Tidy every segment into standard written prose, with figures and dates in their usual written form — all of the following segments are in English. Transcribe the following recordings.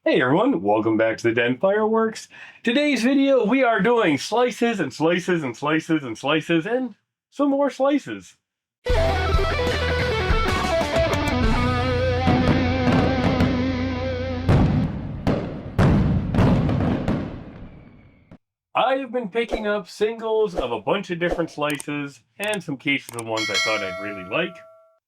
Hey everyone, welcome back to the Den Fireworks. Today's video, we are doing slices and slices and slices and slices and some more slices. I have been picking up singles of a bunch of different slices and some cases of ones I thought I'd really like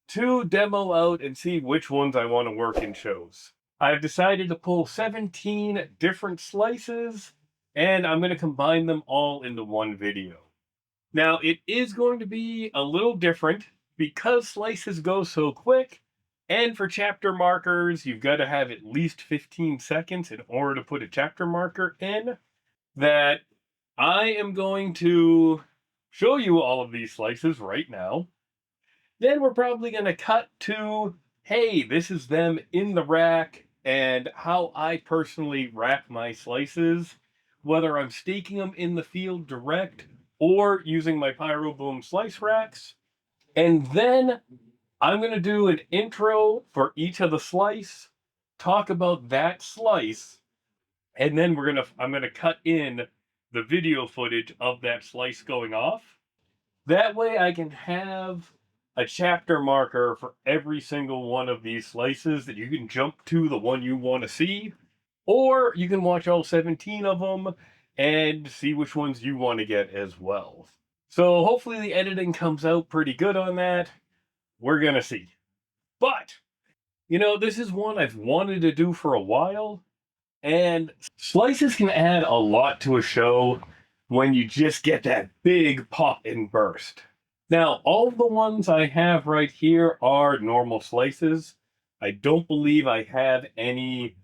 to demo out and see which ones I want to work in shows. I've decided to pull 17 different slices and I'm going to combine them all into one video. Now, it is going to be a little different because slices go so quick, and for chapter markers, you've got to have at least 15 seconds in order to put a chapter marker in, that I am going to show you all of these slices right now. Then we're probably going to cut to, hey, this is them in the rack, and how I personally rack my slices, whether I'm staking them in the field direct or using my PyroBoom slice racks. And then I'm going to do an intro for each of the slice, talk about that slice, and then I'm going to cut in the video footage of that slice going off. That way I can have a chapter marker for every single one of these slices that you can jump to the one you want to see, or you can watch all 17 of them and see which ones you want to get as well. So hopefully the editing comes out pretty good on that. We're going to see. But, this is one I've wanted to do for a while, and slices can add a lot to a show when you just get that big pop and burst. Now, all the ones I have right here are normal slices. I don't believe I have any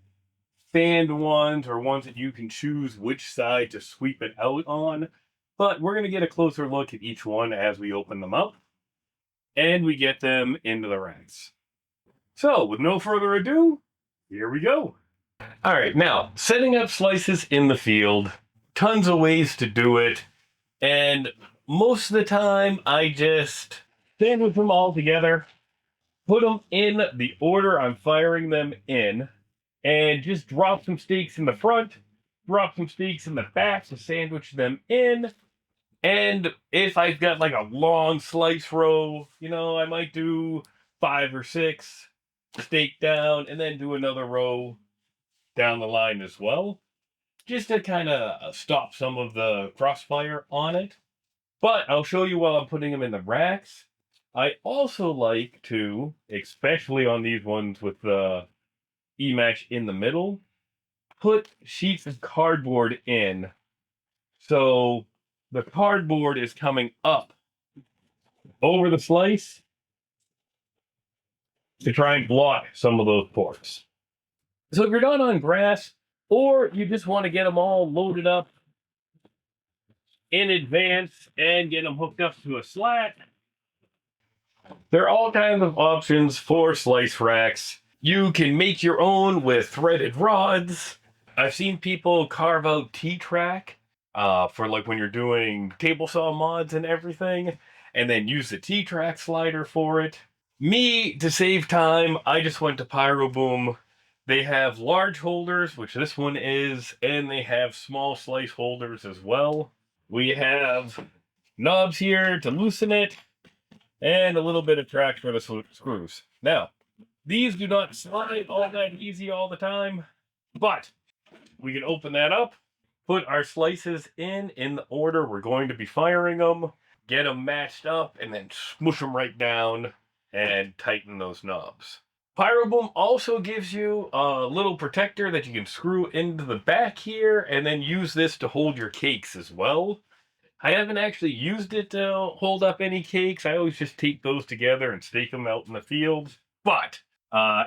fanned ones or ones that you can choose which side to sweep it out on, but we're going to get a closer look at each one as we open them up and we get them into the racks. So, with no further ado, here we go. All right, now, setting up slices in the field, tons of ways to do it, and most of the time I just sandwich them all together, put them in the order I'm firing them in, and just drop some stakes in the front, drop some stakes in the back to sandwich them in. And if I've got like a long slice row, I might do 5 or 6 stake down and then do another row down the line as well, just to kind of stop some of the crossfire on it. But I'll show you while I'm putting them in the racks. I also like to, especially on these ones with the E-match in the middle, put sheets of cardboard in. So the cardboard is coming up over the slice to try and block some of those ports. So if you're not on grass, or you just want to get them all loaded up in advance and get them hooked up to a slat, there are all kinds of options for slice racks. You can make your own with threaded rods. I've seen people carve out T-track for like when you're doing table saw mods and everything, and then use the T-track slider for it. Me, to save time, I just went to PyroBoom. They have large holders, which this one is, and they have small slice holders as well. We have knobs here to loosen it, and a little bit of track for the screws. Now, these do not slide all that easy all the time, but we can open that up, put our slices in the order we're going to be firing them, get them matched up, and then smush them right down and tighten those knobs. PyroBoom also gives you a little protector that you can screw into the back here and then use this to hold your cakes as well. I haven't actually used it to hold up any cakes. I always just tape those together and stake them out in the field. But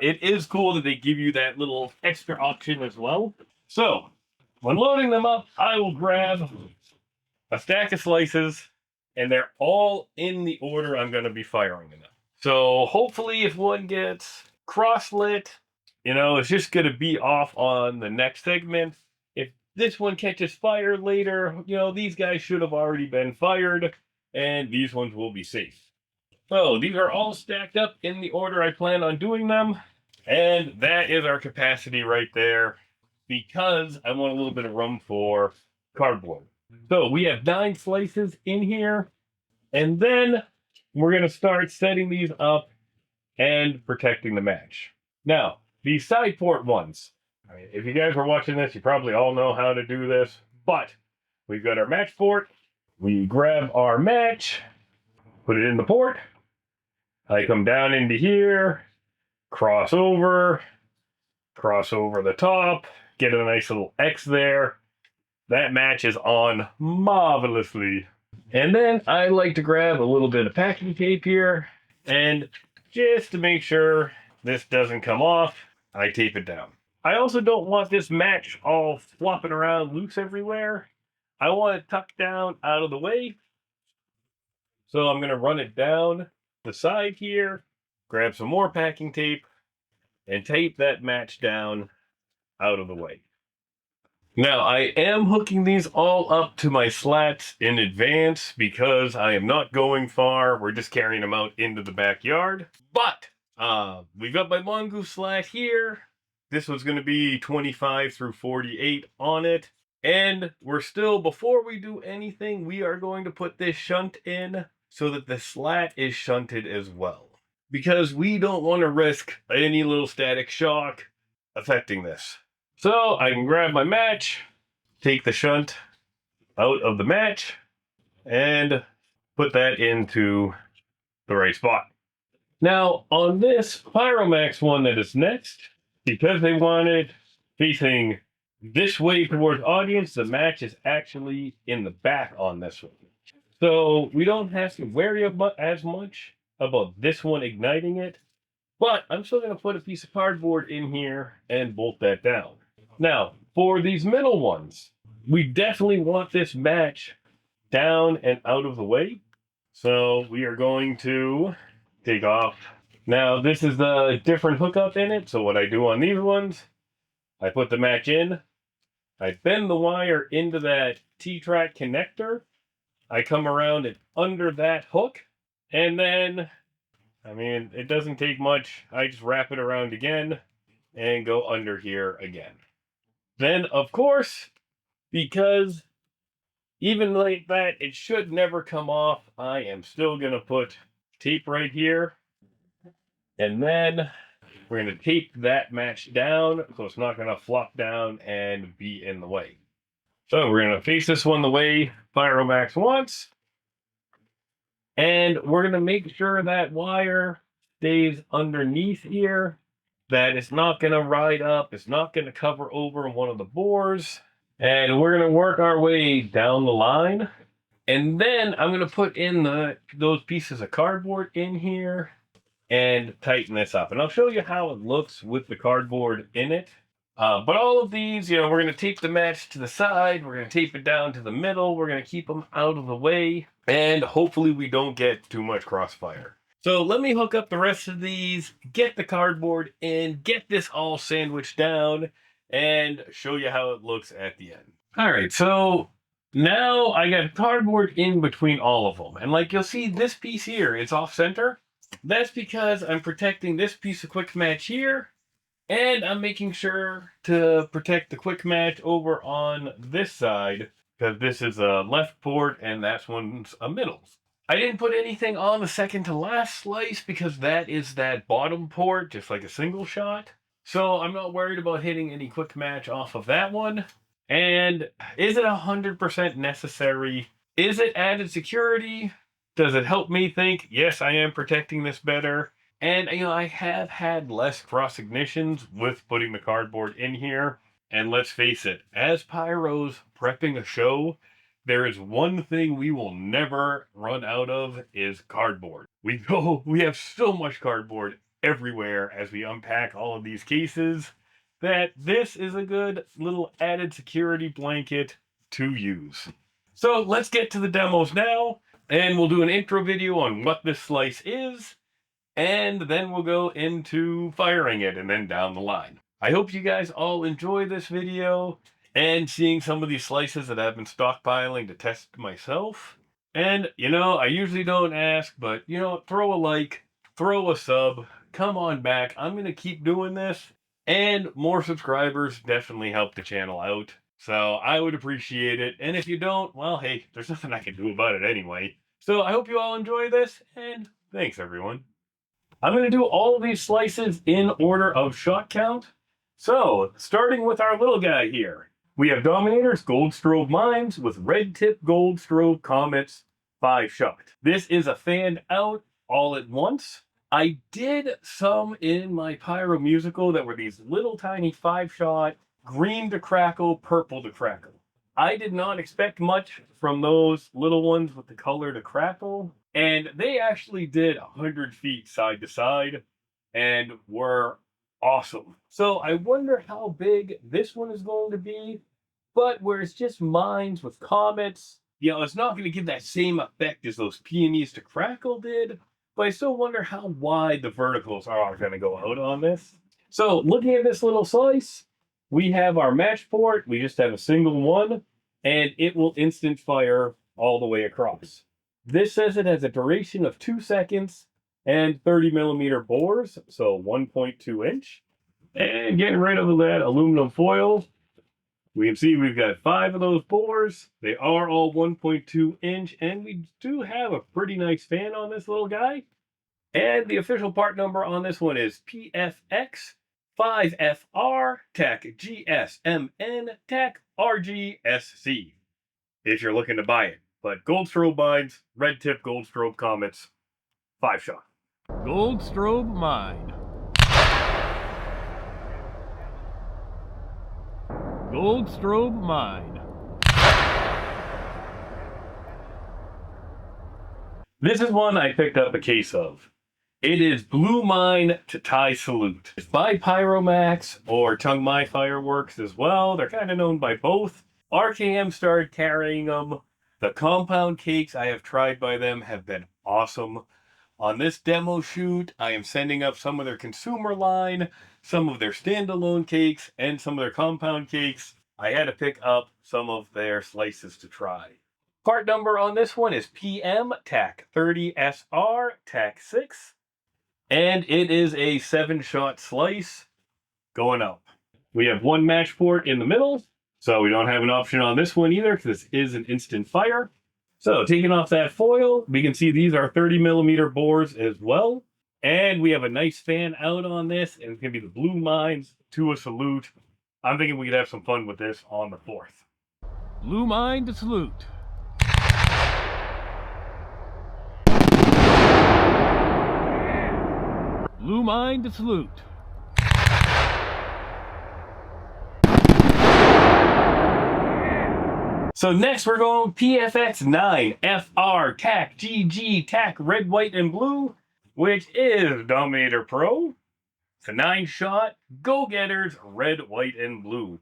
it is cool that they give you that little extra option as well. So when loading them up, I will grab a stack of slices, and they're all in the order I'm going to be firing them. So hopefully if one gets cross-lit, it's just going to be off on the next segment. If this one catches fire later, these guys should have already been fired, and these ones will be safe. So these are all stacked up in the order I plan on doing them, and that is our capacity right there. because I want a little bit of room for cardboard. So we have 9 slices in here, and then we're going to start setting these up and protecting the match. Now, these side port ones, I mean, if you guys were watching this, you probably all know how to do this, but we've got our match port. We grab our match, put it in the port. I come down into here, cross over the top, get a nice little X there. That match is on marvelously. And then I like to grab a little bit of packing tape here, and just to make sure this doesn't come off, I tape it down. I also don't want this match all flopping around loose everywhere. I want it tucked down out of the way. So I'm going to run it down the side here, grab some more packing tape, and tape that match down out of the way. Now, I am hooking these all up to my slats in advance because I am not going far. We're just carrying them out into the backyard. But we've got my mongoose slat here. This was going to be 25 through 48 on it. And we're still, before we do anything, we are going to put this shunt in so that the slat is shunted as well. Because we don't want to risk any little static shock affecting this. So I can grab my match, take the shunt out of the match, and put that into the right spot. Now, on this PyroMAX one that is next, because they want it facing this way towards audience, the match is actually in the back on this one. So we don't have to worry as much about this one igniting it, but I'm still going to put a piece of cardboard in here and bolt that down. Now, for these middle ones, we definitely want this match down and out of the way. So we are going to take off. Now, this is the different hookup in it. So what I do on these ones, I put the match in. I bend the wire into that T-track connector. I come around it under that hook. And then, I mean, it doesn't take much. I just wrap it around again and go under here again. Then, of course, because even like that, it should never come off, I am still going to put tape right here. And then we're going to tape that match down so it's not going to flop down and be in the way. So we're going to face this one the way PyroMAX wants. And we're going to make sure that wire stays underneath here, that it's not going to ride up, it's not going to cover over one of the bores. And we're going to work our way down the line. And then I'm going to put in those pieces of cardboard in here and tighten this up. And I'll show you how it looks with the cardboard in it. But all of these, we're going to tape the match to the side. We're going to tape it down to the middle. We're going to keep them out of the way. And hopefully we don't get too much crossfire. So let me hook up the rest of these, get the cardboard in, get this all sandwiched down, and show you how it looks at the end. All right, so now I got cardboard in between all of them. And like you'll see, this piece here is off center. That's because I'm protecting this piece of quick match here. And I'm making sure to protect the quick match over on this side, because this is a left port and that one's a middle. I didn't put anything on the second to last slice because that is that bottom port, just like a single shot. So I'm not worried about hitting any quick match off of that one. And is it 100% necessary? Is it added security? Does it help me think, yes, I am protecting this better? And, I have had less cross ignitions with putting the cardboard in here. And let's face it, as pyros prepping a show, there is one thing we will never run out of is cardboard. We have so much cardboard everywhere as we unpack all of these cases that this is a good little added security blanket to use. So let's get to the demos now, and we'll do an intro video on what this slice is, and then we'll go into firing it and then down the line. I hope you guys all enjoy this video and seeing some of these slices that I've been stockpiling to test myself. And, I usually don't ask, but, throw a like, throw a sub, come on back. I'm going to keep doing this. And more subscribers definitely help the channel out. So I would appreciate it. And if you don't, well, hey, there's nothing I can do about it anyway. So I hope you all enjoy this, and thanks everyone. I'm going to do all of these slices in order of shot count. So, starting with our little guy here. We have Dominator's Gold Strobe Mines with Red Tip Gold Strobe Comets 5-shot. This is a fan out all at once. I did some in my Pyro Musical that were these little tiny 5-shot, green to crackle, purple to crackle. I did not expect much from those little ones with the color to crackle, and they actually did 100 feet side to side and were awesome. So I wonder how big this one is going to be, but where it's just mines with comets, you know, it's not going to give that same effect as those peonies to crackle did, but I still wonder how wide the verticals are going to go out on this. So looking at this little slice, we have our match port. We just have a single one, and it will instant fire all the way across. This says it has a duration of 2 seconds and 30mm bores, so 1.2 inch. And getting rid of that aluminum foil, we can see we've got 5 of those bores. They are all 1.2 inch, and we do have a pretty nice fan on this little guy. And the official part number on this one is PFX13FR-GSMN-RGSC, if you're looking to buy it. But Gold Strobe Mines, Red Tip Gold Strobe Comets, 5-shot. Gold Strobe Mine. Gold Strobe Mine. This is one I picked up a case of. It is Blue Mine to Thai Salute. It's by PyroMAX or Chung Mai Fireworks as well. They're kind of known by both. RKM started carrying them. The compound cakes I have tried by them have been awesome. On this demo shoot, I am sending up some of their consumer line, some of their standalone cakes, and some of their compound cakes. I had to pick up some of their slices to try. Part number on this one is PM TAC 30SR TAC 6. And it is a 7-shot slice going up. We have one match port in the middle, so we don't have an option on this one either because this is an instant fire. So taking off that foil, we can see these are 30mm bores as well. And we have a nice fan out on this, and it's going to be the Blue Mines to a Salute. I'm thinking we could have some fun with this on the 4th. Blue Mine to Salute. Blue Mine to Salute. So next we're going PFX9FR TAC GG TAC Red, White, and Blue, which is Dominator Pro. It's a 9-shot Go-Getters Red, White, and Blue.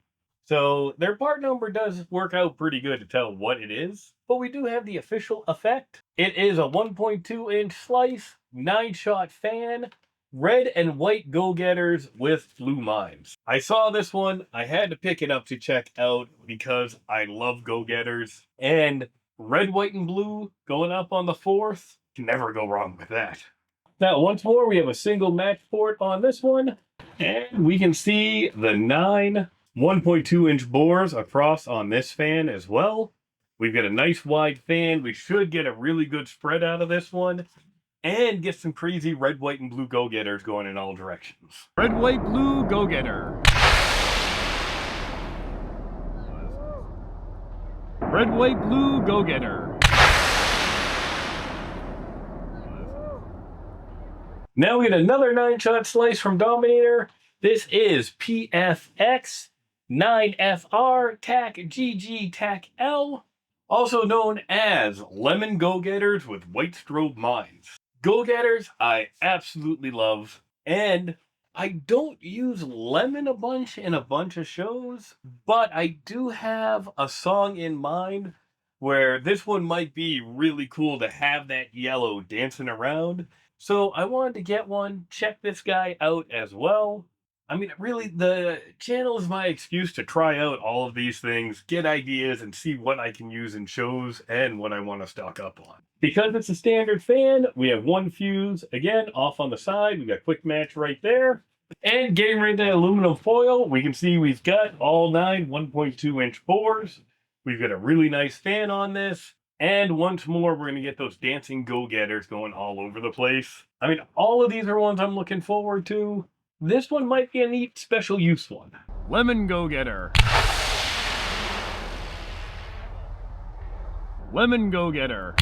So their part number does work out pretty good to tell what it is, but we do have the official effect. It is a 1.2 inch slice, 9-shot fan, red and white Go-Getters with Blue Mines. I saw this one, I had to pick it up to check out because I love Go-Getters. And red, white, and blue going up on the 4th, can never go wrong with that. Now, once more, we have a single match port on this one, and we can see the 9 1.2 inch bores across on this fan as well. We've got a nice wide fan. We should get a really good spread out of this one and get some crazy red, white, and blue Go-Getters going in all directions. Red, White, Blue Go-Getter. Red, White, Blue Go-Getter. Now we get another 9-shot slice from Dominator. This is PFX9FR TAC GG TAC L, also known as Lemon Go-Getters with White Strobe Mines. Go-Getters I absolutely love, and I don't use lemon a bunch in a bunch of shows, but I do have a song in mind where this one might be really cool to have that yellow dancing around. So I wanted to get one, check this guy out as well. I mean, really, the channel is my excuse to try out all of these things, get ideas, and see what I can use in shows and what I want to stock up on. Because it's a standard fan, we have one fuse, again, off on the side. We got quick match right there. And getting rid of that aluminum foil, we can see we've got all 9 1.2-inch bores. We've got a really nice fan on this. And once more, we're going to get those dancing go-getters going all over the place. I mean, all of these are ones I'm looking forward to. This one might be a neat special use one. Lemon Go-Getter. Lemon Go-Getter.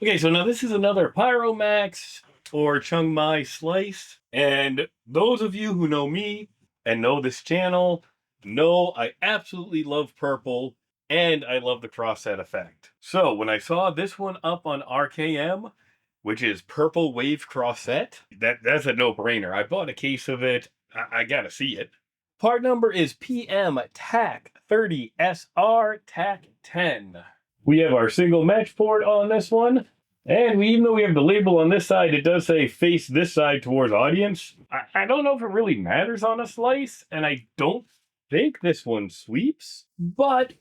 Okay, so now this is another PyroMAX or Chung Mai slice. And those of you who know me and know this channel know I absolutely love purple and I love the Crossette effect. So when I saw this one up on RKM, which is Purple Wave Crossette, that's a no-brainer. I bought a case of it. I gotta see it. Part number is PFX13FR-30-2 We have our single match port on this one. And even though we have the label on this side, it does say face this side towards audience. I don't know if it really matters on a slice, and I don't think this one sweeps, but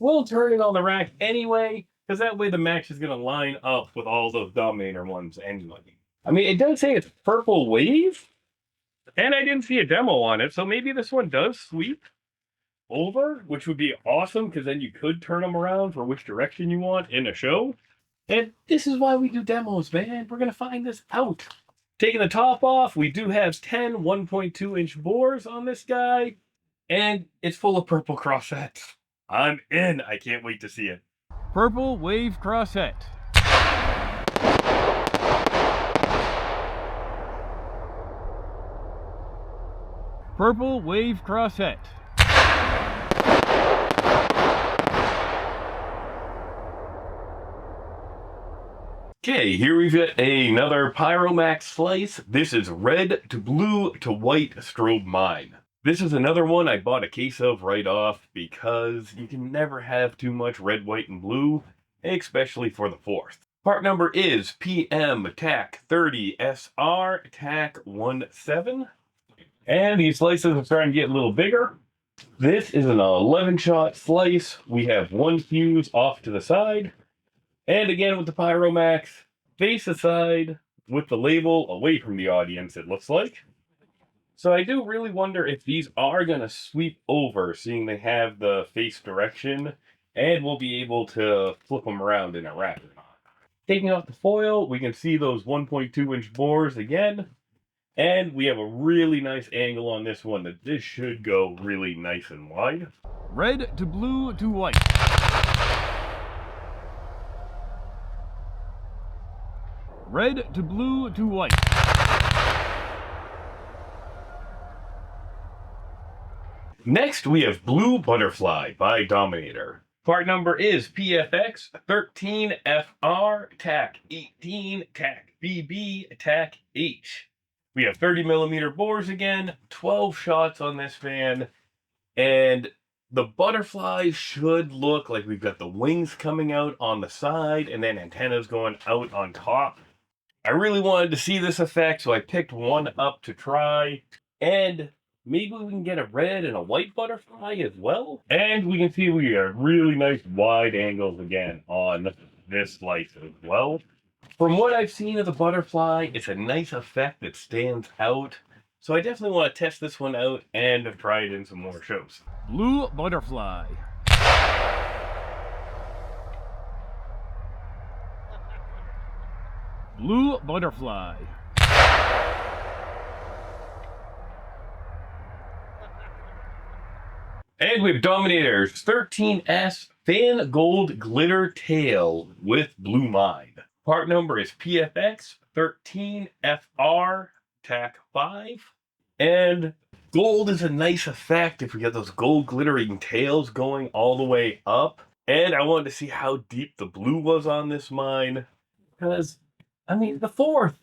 we'll turn it on the rack anyway, because that way the match is going to line up with all those Dominator ones anyway. I mean, it does say it's Purple Wave, and I didn't see a demo on it, so maybe this one does sweep over, which would be awesome, because then you could turn them around for which direction you want in a show. And this is why we do demos, man. We're going to find this out. Taking the top off, we do have 10 1.2-inch bores on this guy. And it's full of purple crossettes. I'm in. I can't wait to see it. Purple Wave Crossette. Purple Wave Crossette. Okay, here we've got another PyroMAX slice. This is red to blue to white strobe mine. This is another one I bought a case of right off because you can never have too much red, white, and blue, especially for the 4th. Part number is PM-TAC30SR-TAC17. And these slices are starting to get a little bigger. This is an 11-shot slice. We have one fuse off to the side. And again with the PyroMAX, face aside with the label away from the audience, it looks like. So I do really wonder if these are going to sweep over, seeing they have the face direction, and we'll be able to flip them around in a rack. Taking off the foil, we can see those 1.2-inch bores again, and we have a really nice angle on this one that this should go really nice and wide. Red to blue to white. Red to blue to white. Next, we have Blue Butterfly by Dominator. Part number is PFX13FR-TAC18-TAC-BB-TAC-H. We have 30mm bores again, 12 shots on this fan, and the butterflies should look like we've got the wings coming out on the side and then antennas going out on top. I really wanted to see this effect, so I picked one up to try, and maybe we can get a red and a white butterfly as well. And we can see we got really nice wide angles again on this slice as well. From what I've seen of the butterfly, it's a nice effect that stands out. So I definitely want to test this one out and try it in some more shows. Blue Butterfly. Blue Butterfly. And we have Dominator's 13S Fan Gold Glitter Tail with Blue Mine. Part number is PFX13FR-TAC5. And gold is a nice effect if we get those gold glittering tails going all the way up. And I wanted to see how deep the blue was on this mine. Because, I mean, the 4th,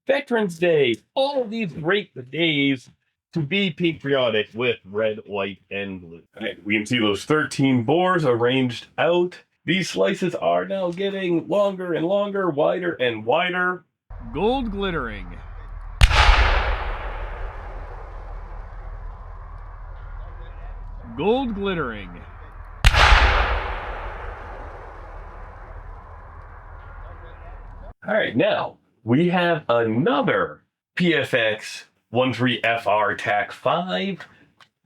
Veterans Day, all of these great days to be patriotic with red, white, and blue. Okay, we can see those 13 bores arranged out. These slices are now getting longer and longer, wider and wider. Gold glittering. Gold glittering. All right, now we have another PFX13FR-30-2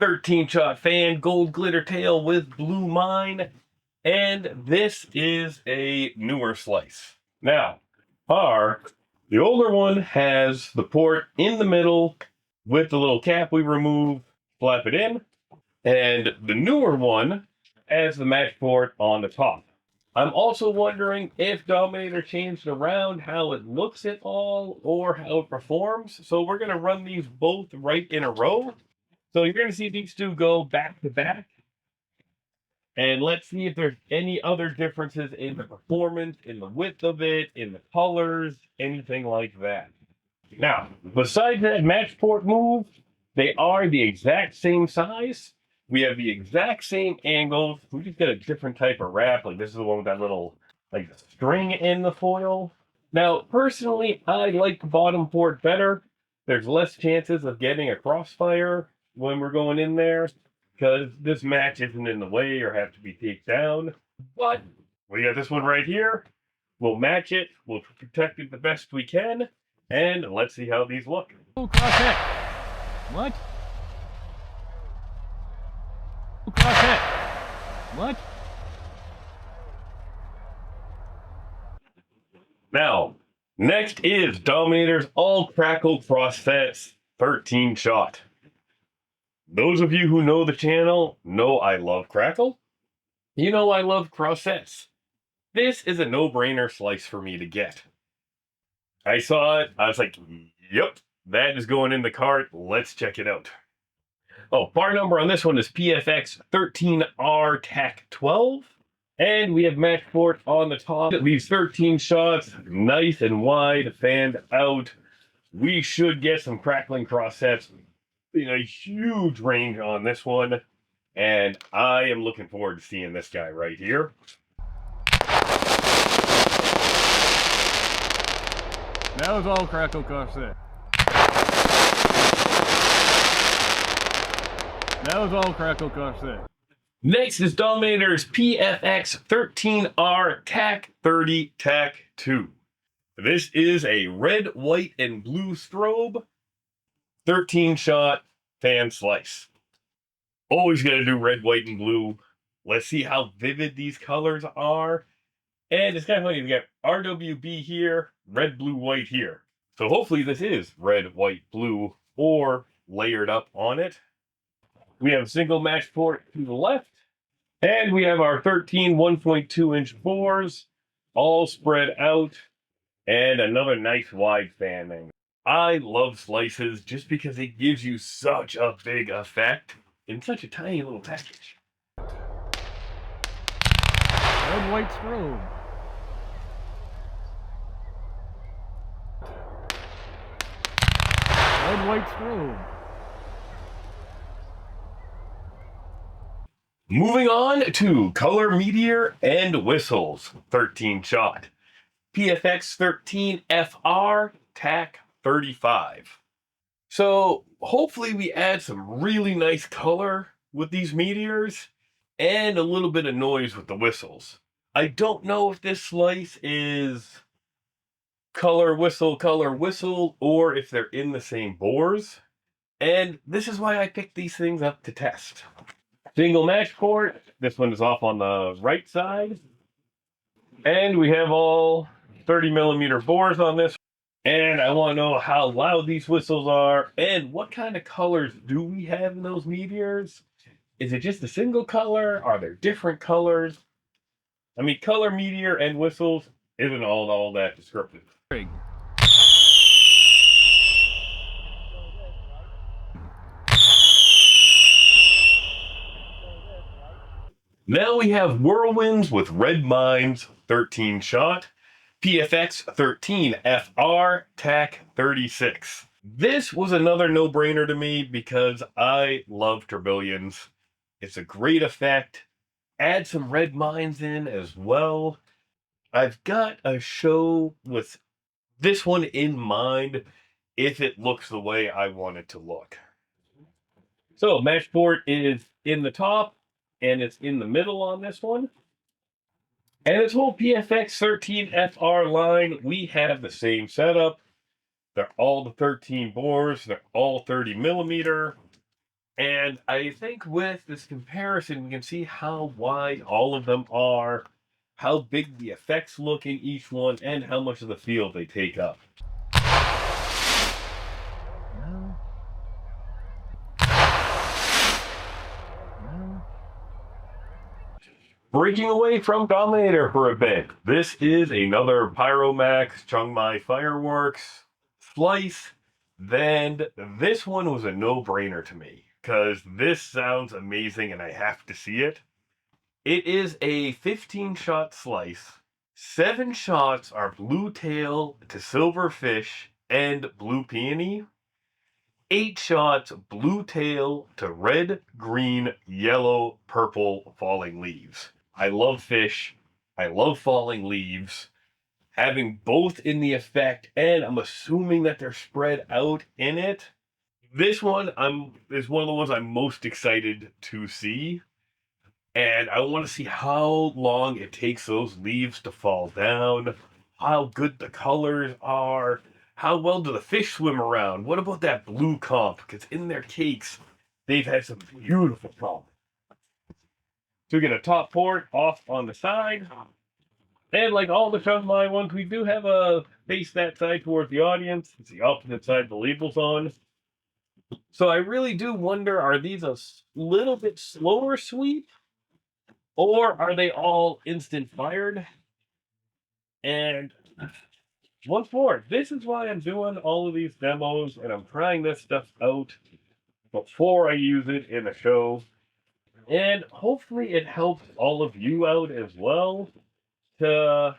13-shot fan, gold glitter tail with blue mine, and this is a newer slice. Now, the older one has the port in the middle with the little cap we remove, flap it in, and the newer one has the match port on the top. I'm also wondering if Dominator changed around how it looks at all or how it performs. So we're going to run these both right in a row. So you're going to see these two go back to back. And let's see if there's any other differences in the performance, in the width of it, in the colors, anything like that. Now, besides that match port move, they are the exact same size. We have the exact same angles. We just got a different type of wrap. Like this is the one with that little like string in the foil. Now, personally, I like the bottom port better. There's less chances of getting a crossfire when we're going in there because this match isn't in the way or have to be taped down. But we got this one right here. We'll match it. We'll protect it the best we can. And let's see how these look. Oh, Crossette. What? Oh, Crossette. What? Now, next is Dominator's All Crackle Crossettes 13-shot. Those of you who know the channel know I love Crackle. You know I love Crossettes. This is a no-brainer slice for me to get. I saw it, I was like, yep, that is going in the cart. Let's check it out. Oh, bar number on this one is PFX13R-12. And we have match port on the top. It leaves 13 shots, nice and wide, fanned out. We should get some crackling crossettes in a huge range on this one. And I am looking forward to seeing this guy right here. That was All Crackle Crossette. That was All Crackle Crossette. Next is Dominator's PFX13R-30-2. This is a red, white, and blue strobe 13-shot fan slice. Always going to do red, white, and blue. Let's see how vivid these colors are. And it's kind of funny, we got RWB here, red, blue, white here. So hopefully this is red, white, blue, or layered up on it. We have a single match port to the left. And we have our 13 1.2-inch bores, all spread out, and another nice wide fan angle. I love slices just because it gives you such a big effect in such a tiny little package. Red, white strobe. Red, white strobe. Moving on to Color Meteor and Whistles 13-shot. PFX13FR-30-5. So hopefully we add some really nice color with these meteors and a little bit of noise with the whistles. I don't know if this slice is color, whistle, or if they're in the same bores. And this is why I picked these things up to test. Single match port. This one is off on the right side. And we have all 30mm bores on this. And I want to know how loud these whistles are and what kind of colors do we have in those meteors? Is it just a single color? Are there different colors? I mean, color meteor and whistles isn't all that descriptive. Now we have Whirlwinds with red mines 13-shot. PFX13FR-30-6. This was another no-brainer to me because I love tourbillons. It's a great effect. Add some red mines in as well. I've got a show with this one in mind if it looks the way I want it to look. So match port is in the top and it's in the middle on this one. And this whole PFX13FR line, we have the same setup. They're all the 13 bores. They're all 30 millimeter. And I think with this comparison, we can see how wide all of them are, how big the effects look in each one, and how much of the field they take up. No. No. Breaking away from Dominator for a bit, this is another PyroMAX Chungmai Fireworks slice. Then this one was a no-brainer to me because this sounds amazing and I have to see it. It is a 15-shot slice. 7 shots are blue tail to silver fish and blue peony. 8 shots blue tail to red, green, yellow, purple falling leaves. I love fish. I love falling leaves. Having both in the effect, and I'm assuming that they're spread out in it. This one is one of the ones I'm most excited to see. And I want to see how long it takes those leaves to fall down, how good the colors are, how well do the fish swim around. What about that blue comp? Because in their cakes, they've had some beautiful comp. So we get a top port off on the side. And like all the Chungmai ones, we do have a face that side towards the audience. It's the opposite side the label's on. So I really do wonder, are these a little bit slower sweep? Or are they all instant fired? And once more, this is why I'm doing all of these demos and I'm trying this stuff out before I use it in a show. And hopefully it helps all of you out as well to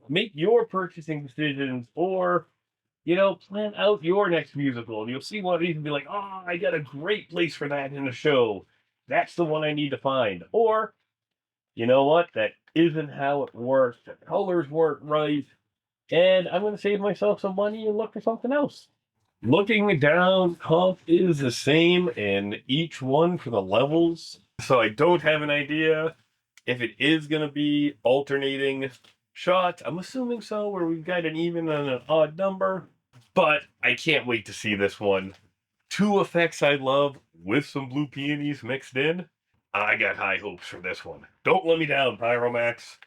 make your purchasing decisions or, you know, plan out your next musical. And you'll see one of these and be like, oh, I got a great place for that in a show. That's the one I need to find. Or, you know what, that isn't how it works. The colors weren't right. And I'm going to save myself some money and look for something else. Looking down, comp is the same in each one for the levels. So I don't have an idea if it is going to be alternating shots. I'm assuming so, where we've got an even and an odd number. But I can't wait to see this one. 2 effects I love with some blue peonies mixed in. I got high hopes for this one. Don't let me down, PyroMAX.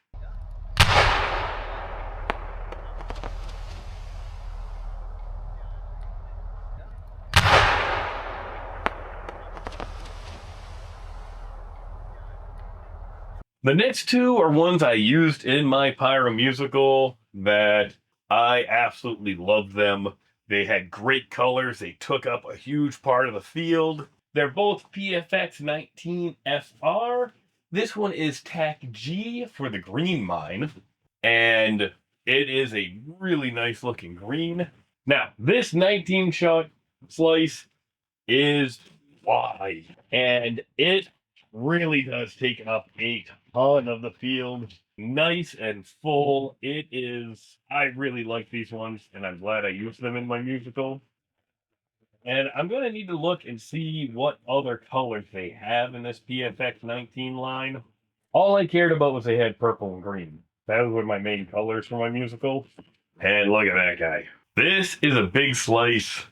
The next 2 are ones I used in my Pyro musical that I absolutely loved them. They had great colors. They took up a huge part of the field. They're both PFX13FR. This one is TAC G for the green mine, and it is a really nice looking green. Now, this 19-shot slice is wide, and it really does take up a ton of the field. Nice and full. It is. I really like these ones, and I'm glad I used them in my musical. And I'm going to need to look and see what other colors they have in this PFX19 line. All I cared about was they had purple and green. Those were my main colors for my musical. And look at that guy. This is a big slice.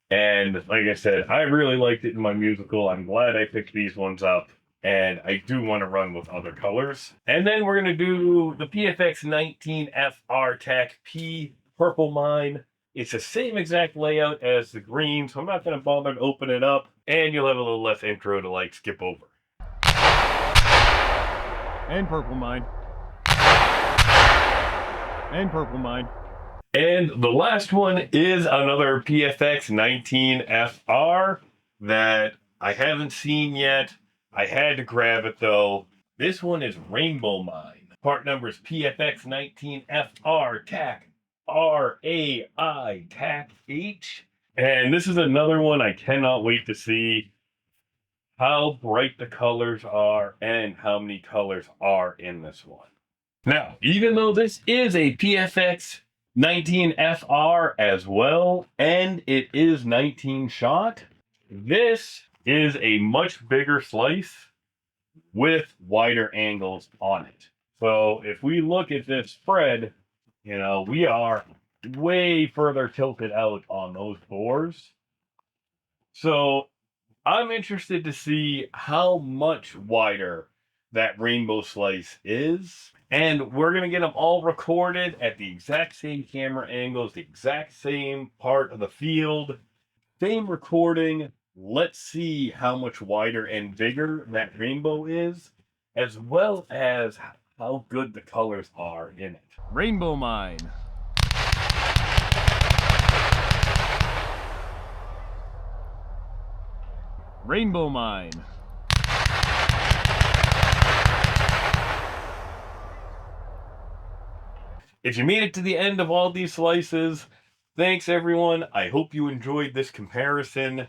And like I said, I really liked it in my musical. I'm glad I picked these ones up. And I do want to run with other colors. And then we're going to do the PFX19FR TAC P Purple Mine. It's the same exact layout as the green, so I'm not going to bother to open it up. And you'll have a little less intro to like skip over. And purple mine. And purple mine. And the last one is another PFX19FR that I haven't seen yet. I had to grab it though. This one is Rainbow Mine. Part number is PFX19FR TAC RAI TAC H. And this is another one I cannot wait to see how bright the colors are and how many colors are in this one. Now, even though this is a PFX19FR as well, and it is 19 shot, this is a much bigger slice with wider angles on it. So if we look at this spread, you know, we are way further tilted out on those bores. So I'm interested to see how much wider that rainbow slice is. And we're going to get them all recorded at the exact same camera angles, the exact same part of the field, same recording. Let's see how much wider and bigger that rainbow is, as well as how good the colors are in it. Rainbow mine. Rainbow mine. If you made it to the end of all these slices, thanks everyone. I hope you enjoyed this comparison.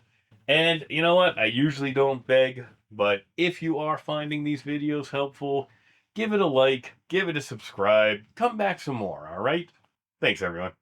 And you know what? I usually don't beg, but if you are finding these videos helpful, give it a like, give it a subscribe, come back some more, all right? Thanks everyone.